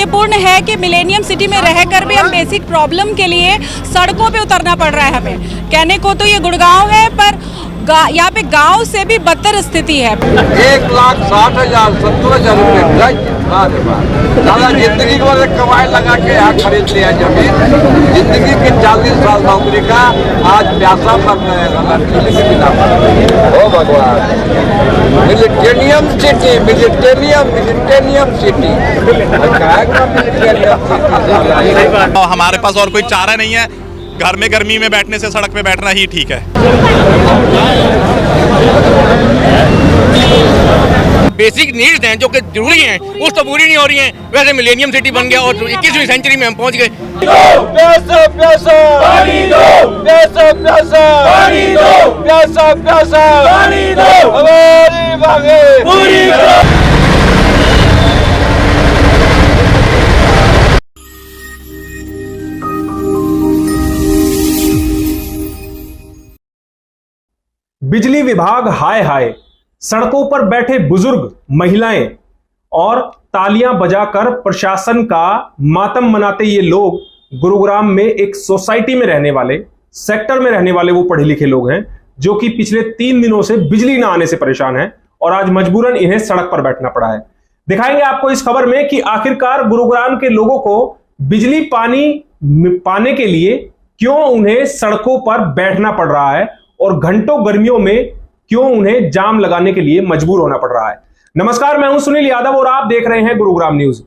दुर्भाग्यपूर्ण है कि मिलेनियम सिटी में रहकर भी हम बेसिक प्रॉब्लम के लिए सड़कों पे उतरना पड़ रहा है हमें। कहने को तो ये गुड़गांव है, पर यहाँ पे गांव से भी बदतर स्थिति है। 1,60,000 70,000 रुपये दादा जिंदगी को कमाई लगा के यहाँ खरीद लिया जमीन। जिंदगी के 40 साल नौकरी का आज प्यासा मर रहेगा। ओ भगवान, मिलिटेनियम सिटी, मिलिटेनियम सिटी। हमारे पास और कोई चारा नहीं है, घर में गर्मी में बैठने से सड़क पे बैठना ही ठीक है। बेसिक नीड्स हैं जो कि जरूरी हैं, वो तो पूरी नहीं हो रही हैं। वैसे मिलेनियम सिटी बन गया और 21वीं सेंचुरी में हम पहुंच गए। प्यासा प्यासा पानी दो, प्यासा प्यासा पानी दो, प्यासा प्यासा पानी दो, हमारी मांगे पूरी करो। बिजली विभाग हाय हाय, सड़कों पर बैठे बुजुर्ग, महिलाएं और तालियां बजाकर प्रशासन का मातम मनाते ये लोग गुरुग्राम में एक सोसाइटी में रहने वाले, सेक्टर में रहने वाले वो पढ़े लिखे लोग हैं जो कि पिछले 3 दिनों से बिजली ना आने से परेशान हैं और आज मजबूरन इन्हें सड़क पर बैठना पड़ा है। दिखाएंगे आपको इस खबर में कि आखिरकार गुरुग्राम के लोगों को बिजली पाने के लिए क्यों उन्हें सड़कों पर बैठना पड़ रहा है और घंटों गर्मियों में क्यों उन्हें जाम लगाने के लिए मजबूर होना पड़ रहा है। नमस्कार, मैं हूं सुनील यादव और आप देख रहे हैं गुरुग्राम न्यूज।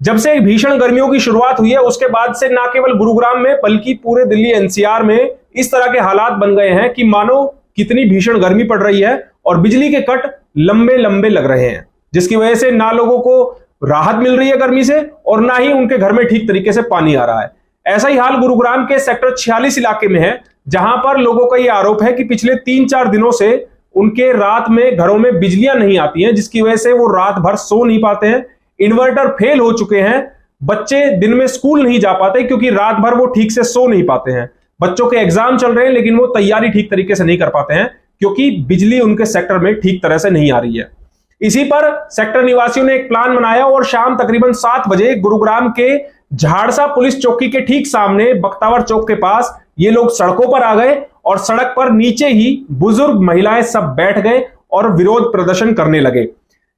जब से भीषण गर्मियों की शुरुआत हुई है उसके बाद से न केवल गुरुग्राम में बल्कि पूरे दिल्ली एनसीआर में इस तरह के हालात बन गए हैं कि मानो कितनी भीषण गर्मी पड़ रही है और बिजली के कट लंबे लंबे लग रहे हैं, जिसकी वजह से ना लोगों को राहत मिल रही है गर्मी से और ना ही उनके घर में ठीक तरीके से पानी आ रहा है। ऐसा ही हाल गुरुग्राम के सेक्टर 46 इलाके में है, जहां पर लोगों का यह आरोप है कि पिछले 3-4 दिनों से उनके रात में घरों में बिजलियां नहीं आती हैं, जिसकी वजह से वो रात भर सो नहीं पाते हैं। इन्वर्टर फेल हो चुके हैं, बच्चे दिन में स्कूल नहीं जा पाते क्योंकि रात भर वो ठीक से सो नहीं पाते हैं। बच्चों के एग्जाम चल रहे हैं लेकिन वो तैयारी ठीक तरीके से नहीं कर पाते हैं क्योंकि बिजली उनके सेक्टर में ठीक तरह से नहीं आ रही है। इसी पर सेक्टर निवासियों ने एक प्लान बनाया और शाम तकरीबन 7 बजे गुरुग्राम के झाड़सा पुलिस चौकी के ठीक सामने बख्तावर चौक के पास ये लोग सड़कों पर आ गए और सड़क पर नीचे ही बुजुर्ग, महिलाएं सब बैठ गए और विरोध प्रदर्शन करने लगे।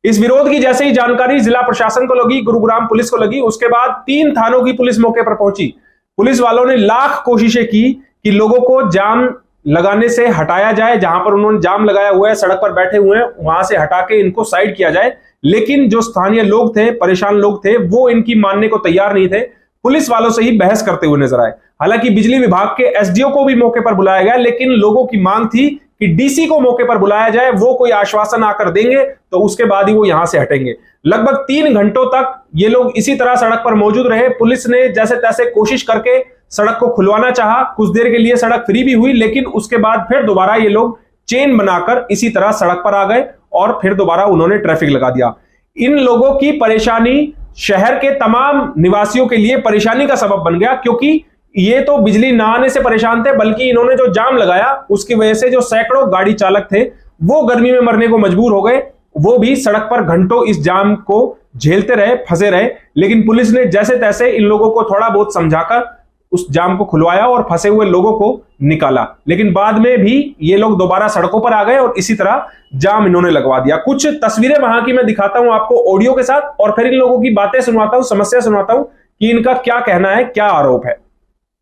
इस विरोध की जैसे ही जानकारी जिला प्रशासन को लगी, गुरुग्राम पुलिस को लगी, उसके बाद 3 थानों की पुलिस मौके पर पहुंची। पुलिस वालों ने लाख कोशिशें की कि लोगों को जाम लगाने से हटाया जाए, जहां पर उन्होंने जाम लगाया हुआ है, सड़क पर बैठे हुए हैं, वहां से हटा के इनको साइड किया जाए। लेकिन जो स्थानीय लोग थे, परेशान लोग थे, वो इनकी मानने को तैयार नहीं थे, पुलिस वालों से ही बहस करते हुए नजर आए। हालांकि बिजली विभाग के एसडीओ को भी मौके पर बुलाया गया, लेकिन लोगों की मांग थी कि डीसी को मौके पर बुलाया जाए, वो कोई आश्वासन आकर देंगे तो उसके बाद ही वो यहां से हटेंगे। लगभग 3 घंटों तक ये लोग इसी तरह सड़क पर मौजूद रहे। पुलिस ने जैसे तैसे कोशिश करके सड़क को खुलवाना चाहा, कुछ देर के लिए सड़क फ्री भी हुई, लेकिन उसके बाद फिर दोबारा ये लोग चेन बनाकर इसी तरह सड़क पर आ गए और फिर दोबारा उन्होंने ट्रैफिक लगा दिया। इन लोगों की परेशानी शहर के तमाम निवासियों के लिए परेशानी का सबब बन गया, क्योंकि ये तो बिजली ना आने से परेशान थे, बल्कि इन्होंने जो जाम लगाया उसकी वजह से जो सैकड़ों गाड़ी चालक थे वो गर्मी में मरने को मजबूर हो गए। वो भी सड़क पर घंटों इस जाम को झेलते रहे, फंसे रहे। लेकिन पुलिस ने जैसे तैसे इन लोगों को थोड़ा बहुत समझाकर उस जाम को खुलवाया और फंसे हुए लोगों को निकाला। लेकिन बाद में भी ये लोग दोबारा सड़कों पर आ गए और इसी तरह जाम इन्होंने लगवा दिया। कुछ तस्वीरें वहां की मैं दिखाता हूं आपको ऑडियो के साथ और फिर इन लोगों की बातें सुनवाता हूं, समस्या सुनवाता हूं कि इनका क्या कहना है, क्या आरोप है।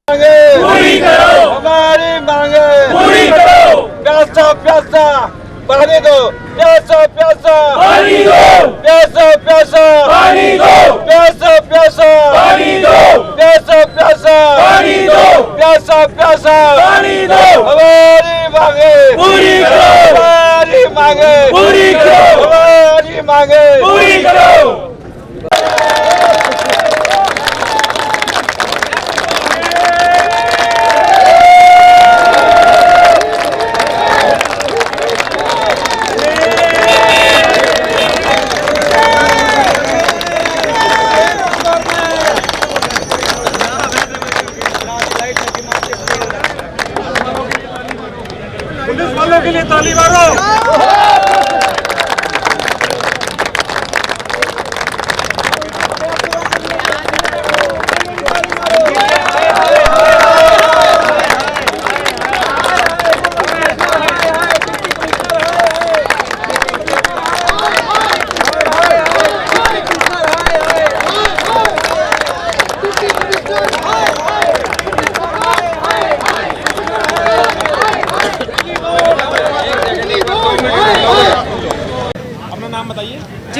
पूरी करो हमारी मांगे, पूरी करो, प्यासा प्यासा पानी दो, प्यासा प्यासा पानी दो, प्यासा प्यासा पानी दो, प्यासा प्यासा पानी दो, प्यासा प्यासा पानी दो, प्यासा प्यासा पानी दो, हमारी मांगे पूरी करो, हमारी मांगे पूरी करो, हमारी मांगे पूरी करो। पुलिस वालों के लिए ताली मारो।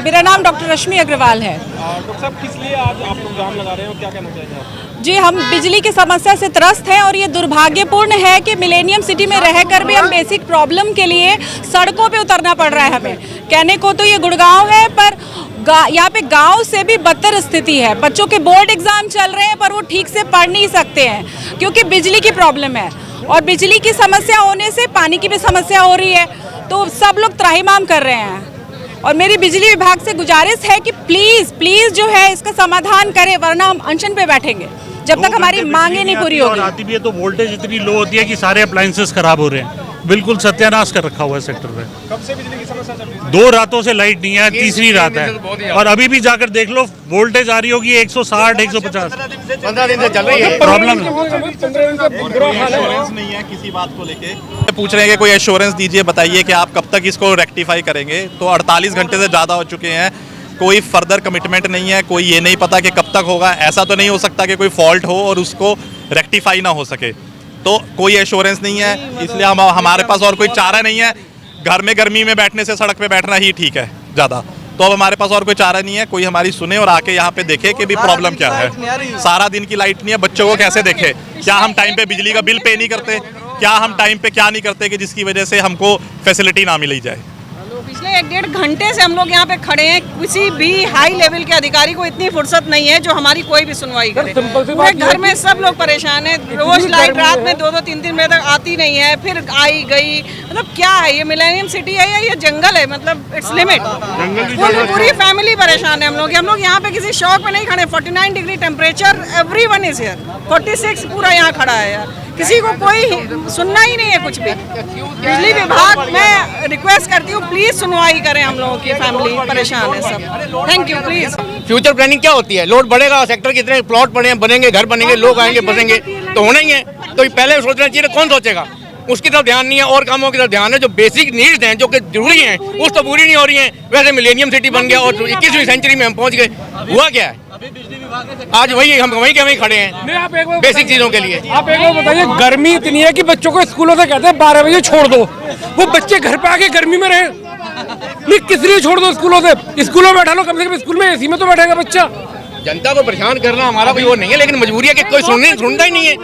मेरा नाम डॉक्टर रश्मि अग्रवाल है। डॉक्टर साहब, किस लिए आज आप लोग जाम लगा रहे हो, क्या कहना चाहेंगे आप? जी, हम बिजली की समस्या से त्रस्त हैं और ये दुर्भाग्यपूर्ण है कि मिलेनियम सिटी में रहकर भी हम बेसिक प्रॉब्लम के लिए सड़कों पे उतरना पड़ रहा है हमें। कहने को तो ये गुड़गांव है, पर यहाँ पे गांव से भी बदतर स्थिति है। बच्चों के बोर्ड एग्जाम चल रहे हैं पर वो ठीक से पढ़ नहीं सकते हैं क्योंकि बिजली की प्रॉब्लम है, और बिजली की समस्या होने से पानी की भी समस्या हो रही है, तो सब लोग त्राहिमाम कर रहे हैं। और मेरी बिजली विभाग से गुजारिश है कि प्लीज़ जो है इसका समाधान करें, वरना हम अनशन पे बैठेंगे जब तक हमारी मांगे नहीं पूरी होगी। आती भी है तो वोल्टेज इतनी लो होती है कि सारे अप्लायंसेस खराब हो रहे हैं। बिल्कुल सत्यानाश कर रखा हुआ है सेक्टर में। कब से बिजली की समस्या चल रही है? 2 रातों से लाइट नहीं है, तीसरी रात है, और अभी भी जाकर देख लो वोल्टेज आ रही होगी 160 150। 15 दिन से चल रही है प्रॉब्लम एश्योरेंस नहीं है किसी बात को लेके। पूछ रहे हैं कि कोई एश्योरेंस दीजिए, बताइए कि आप कब तक इसको रेक्टिफाई करेंगे। तो 48 घंटे से ज़्यादा हो चुके हैं, कोई फर्दर कमिटमेंट नहीं है, कोई ये नहीं पता कि कब तक होगा। ऐसा तो नहीं हो सकता कि कोई फॉल्ट हो और उसको रेक्टिफाई ना हो सके, तो कोई एश्योरेंस नहीं है। इसलिए हमारे पास और कोई चारा नहीं है। घर में गर्मी में बैठने से सड़क पे बैठना ही ठीक है ज़्यादा। तो अब हमारे पास और कोई चारा नहीं है, कोई हमारी सुने और आके यहाँ पे देखे कि भी प्रॉब्लम क्या है। सारा दिन की लाइट नहीं है, बच्चों को कैसे देखे? क्या हम टाइम पे बिजली का बिल पे नहीं करते? क्या हम टाइम पे क्या नहीं करते कि जिसकी वजह से हमको फैसिलिटी ना मिली जाए? पिछले 1-1.5 घंटे से हम लोग यहाँ पे खड़े हैं, किसी भी हाई लेवल के अधिकारी को इतनी फुर्सत नहीं है जो हमारी कोई भी सुनवाई करे। पूरे घर में सब लोग परेशान हैं। रोज लाइट रात में 2-2 3-3 बजे तक आती नहीं है, फिर आई गई। मतलब क्या है ये? मिलेनियम सिटी है या ये जंगल है? मतलब इट्स लिमिट। पूरी फैमिली परेशान है। हम लोग यहाँ पे किसी शौक में नहीं खड़े। 49 degree temperature, everyone is here. 46 पूरा यहाँ खड़ा है यार, किसी को कोई सुनना ही नहीं है कुछ भी। बिजली विभाग मैं रिक्वेस्ट करती हूँ, प्लीज सुनवाई करें, हम लोगों की फैमिली परेशान है सब। Thank you. Please future planning क्या होती है? लोड बढ़ेगा, सेक्टर कितने प्लॉट बनेंगे, घर बनेंगे, लोग आएंगे, बसेंगे, तो होना ही है। तो पहले सोचना चाहिए, कौन सोचेगा? उसकी तरफ ध्यान नहीं है और कामों की तरफ ध्यान है। जो बेसिक नीड्स हैं जो कि जरूरी हैं वो तो पूरी नहीं हो रही हैं। वैसे मिलेनियम सिटी बन गया और 21वीं सेंचुरी में हम पहुंच गए। हुआ क्या है? आज हम वहीं के वहीं खड़े हैं बेसिक चीजों के लिए। आप एक बार बताइए, गर्मी इतनी है कि बच्चों को स्कूलों से कहते हैं 12 बजे छोड़ दो, वो बच्चे घर पे आके गर्मी में रहे। नहीं, किस लिए छोड़ दो स्कूलों से? स्कूलों में बैठा लो, कम से कम स्कूल में एसी में तो बैठेगा बच्चा। जनता को परेशान करना हमारा कोई वो नहीं है, लेकिन मजबूरी है कि कोई सुनता ही नहीं है।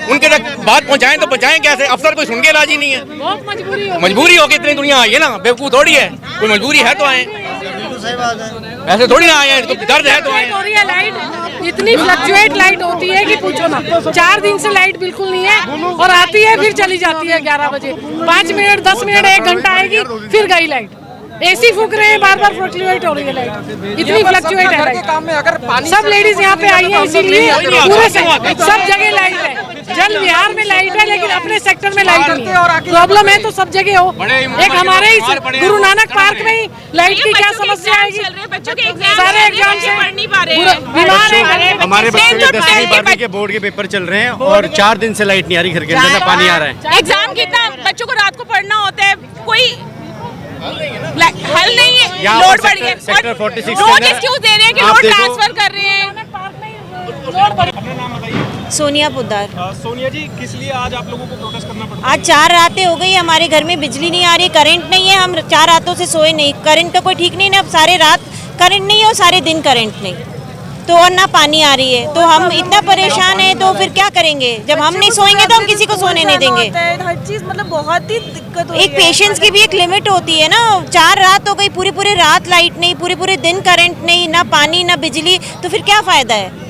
उनके तक बात पहुंचाएं तो पहुंचाएं कैसे? अफसर कोई सुन के राजी नहीं है। मजबूरी हो के इतनी दुनिया आई है ना, बेवकूफ थोड़ी है। कोई मजबूरी है तो आए, ऐसे थोड़ी ना आए। तो दर्द है तो आए। लाइट इतनी फ्लक्चुएट लाइट होती है कि पूछो ना। 4 दिन से लाइट बिल्कुल नहीं है और आती है फिर चली जाती है 11 बजे। 5 मिनट 10 मिनट 1 घंटा आएगी, फिर गई लाइट। एसी फूक रहे हैं, बार बार फ्लक्चुएट हो रही है लाइट, इतनी फ्लक्चुएट है लाइट। सब लेडीज यहाँ पे आई है इसीलिए, पूरे सब जगह लाइट है। जल विहार में लाइट है लेकिन अपने सेक्टर में लाइट नहीं है। प्रॉब्लम है तो सब जगह हो। एक हमारे ही गुरु नानक पार्क में ही लाइट की क्या समस्या आएगी? सारे एग्जाम से पढ़ नहीं पा रहे हैं, बीमार है। हमारे बच्चों के 10वीं 12वीं के बोर्ड के पेपर चल रहे हैं और 4 दिन से लाइट नहीं आ रही, घर के अंदर ना पानी आ रहा है। एग्जाम कितना बच्चों को रात को पढ़ना होता है, कोई हल नहीं है। लोड बढ़ गया, सेक्टर 46 रोज एक्सक्यूज दे रहे हैं कि लोड ट्रांसफर कर रहे हैं। सोनिया पुद्दार। सोनिया जी, किस लिए आज आप लोगों को प्रोटेस्ट करना पड़ा? आज 4 रातें हो गई, हमारे घर में बिजली नहीं आ रही, करंट नहीं है। हम 4 रातों से सोए नहीं। करंट का कोई ठीक नहीं ना, अब सारे रात करंट नहीं है और सारे दिन करंट नहीं, तो और ना पानी आ रही है। तो हम इतना परेशान है, तो फिर क्या करेंगे? जब हम नहीं सोएंगे तो हम किसी को सोने नहीं देंगे। हर चीज मतलब बहुत ही दिक्कत एक पेशेंस की भी एक लिमिट होती है ना। 4 रात हो गई, पूरी रात लाइट नहीं, पूरे दिन करंट नहीं, ना पानी ना बिजली, तो फिर क्या फायदा है?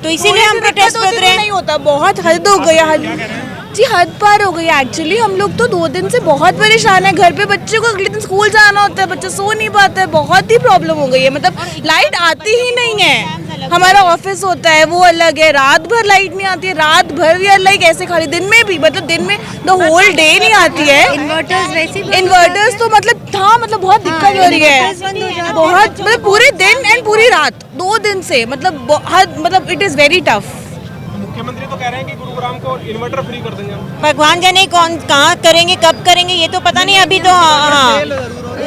तो इसीलिए हम प्रोटेस्ट कर रहे हैं। नहीं होता, बहुत हद हो गया जी, हद पार हो गई एक्चुअली। हम लोग तो 2 दिन से बहुत परेशान है। घर पे बच्चे को अगले दिन स्कूल जाना होता है, बच्चा सो नहीं पाता है। बहुत ही प्रॉब्लम हो गई है, मतलब लाइट आती ही नहीं है। हमारा ऑफिस होता है वो अलग है, रात भर लाइट नहीं आती है। रात भर यार लाइक ऐसे खाली, दिन में भी मतलब दिन में द होल डे नहीं आती है। इन्वर्टर्स तो मतलब बहुत दिक्कत हो रही है, बहुत मतलब पूरे दिन एंड पूरी रात 2 दिन से मतलब इट इज वेरी टफ। मुख्यमंत्री तो कह रहे हैं कि गुरुग्राम को इन्वर्टर फ्री कर देंगे। भगवान जाने कौन कहाँ करेंगे, कब करेंगे, ये तो पता नहीं। अभी तो हाँ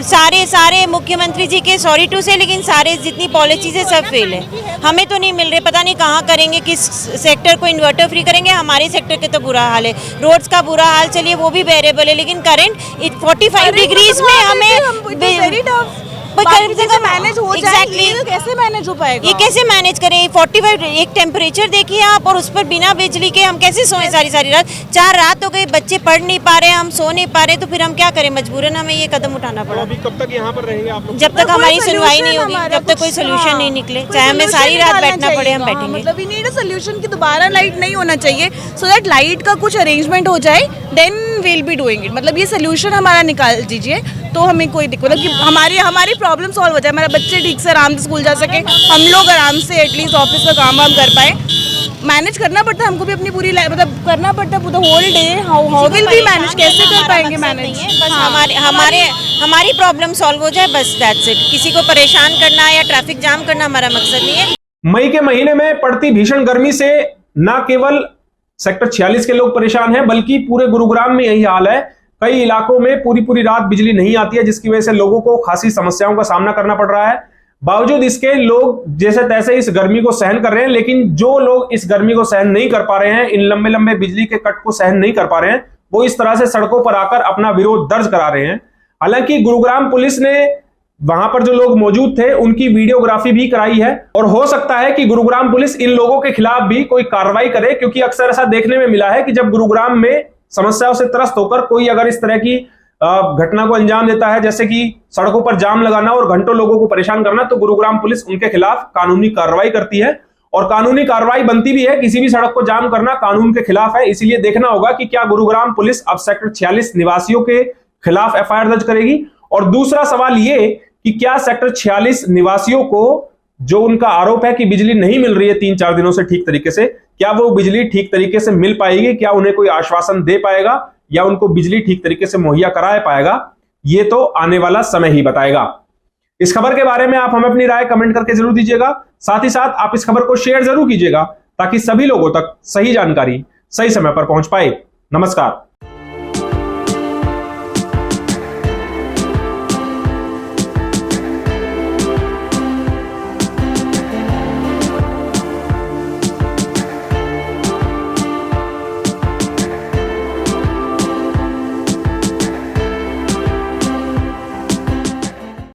सारे मुख्यमंत्री जी के सॉरी टू से, लेकिन सारे जितनी पॉलिसीज है सब फेल है। हमें तो नहीं मिल रहे, पता नहीं कहाँ करेंगे, किस सेक्टर को इन्वर्टर फ्री करेंगे। हमारे सेक्टर के तो बुरा हाल है, रोड्स का बुरा हाल चलिए वो भी बेरेबल है, लेकिन करंट 45 डिग्रीज में हमें मैनेज हो जाएगी तो कैसे मैनेज हो पाएगा? ये कैसे मैनेज करें? 45 एक टेम्परेचर देखिए आप, और उस पर बिना बिजली के हम कैसे सोएं सारी रात? 4 रात हो गई, बच्चे पढ़ नहीं पा रहे, हम सो नहीं पा रहे, तो फिर हम क्या करें? मजबूरन हमें ये कदम उठाना पड़ा। अभी कब तक यहाँ पर रहेंगे आप लोग? जब तक हमारी सुनवाई नहीं होगी, जब तक कोई सोल्यूशन नहीं निकले, चाहे हमें सारी रात बैठना पड़े, हम बैठेंगे। मतलब वी नीड अ सोल्यूशन कि दोबारा लाइट नहीं होना चाहिए, सो दैट लाइट का कुछ अरेंजमेंट हो जाए, then we'll be doing it. मतलब ये सोल्यूशन हमारा निकाल दीजिए तो हमें कोई दिक्कत, मतलब कि हमारी प्रॉब्लम सॉल्व हो जाए, हमारे बच्चे ठीक से आराम से स्कूल जा सके, हम लोग आराम से एटलीस्ट ऑफिस का काम वाम कर पाए। मैनेज करना पड़ता है हमको भी अपनी पूरी मतलब करना पड़ता है whole day. How will we manage? कैसे कर पाएंगे मैनेज? बस हमारी प्रॉब्लम सॉल्व हो जाए, बस दैट्स इट। किसी को परेशान करना या ट्रैफिक जाम करना हमारा मकसद नहीं है। मई के महीने में पड़ती भीषण गर्मी से न केवल सेक्टर 46 के लोग परेशान हैं, बल्कि पूरे गुरुग्राम में यही हाल है। कई इलाकों में पूरी रात बिजली नहीं आती है, जिसकी वजह से लोगों को खासी समस्याओं का सामना करना पड़ रहा है। बावजूद इसके लोग जैसे तैसे इस गर्मी को सहन कर रहे हैं, लेकिन जो लोग इस गर्मी को सहन नहीं कर पा रहे हैं, इन लंबे बिजली के कट को सहन नहीं कर पा रहे हैं, वो इस तरह से सड़कों पर आकर अपना विरोध दर्ज करा रहे हैं। हालांकि गुरुग्राम पुलिस ने वहां पर जो लोग मौजूद थे उनकी वीडियोग्राफी भी कराई है, और हो सकता है कि गुरुग्राम पुलिस इन लोगों के खिलाफ भी कोई कार्रवाई करे, क्योंकि अक्सर ऐसा देखने में मिला है कि जब गुरुग्राम में समस्याओं से त्रस्त होकर कोई अगर इस तरह की घटना को अंजाम देता है, जैसे कि सड़कों पर जाम लगाना और घंटों लोगों को परेशान करना, तो गुरुग्राम पुलिस उनके खिलाफ कानूनी कार्रवाई करती है, और कानूनी कार्रवाई बनती भी है। किसी भी सड़क को जाम करना कानून के खिलाफ है। इसीलिए देखना होगा कि क्या गुरुग्राम पुलिस अब सेक्टर 46 निवासियों के खिलाफ एफआईआर दर्ज करेगी। और दूसरा सवाल ये कि क्या सेक्टर 46 निवासियों को जो उनका आरोप है कि बिजली नहीं मिल रही है 3-4 दिनों से ठीक तरीके से, क्या वो बिजली ठीक तरीके से मिल पाएगी? क्या उन्हें कोई आश्वासन दे पाएगा या उनको बिजली ठीक तरीके से मुहैया करा पाएगा? ये तो आने वाला समय ही बताएगा। इस खबर के बारे में आप हमें अपनी राय कमेंट करके जरूर दीजिएगा। साथ ही साथ आप इस खबर को शेयर जरूर कीजिएगा, ताकि सभी लोगों तक सही जानकारी सही समय पर पहुंच पाए। नमस्कार।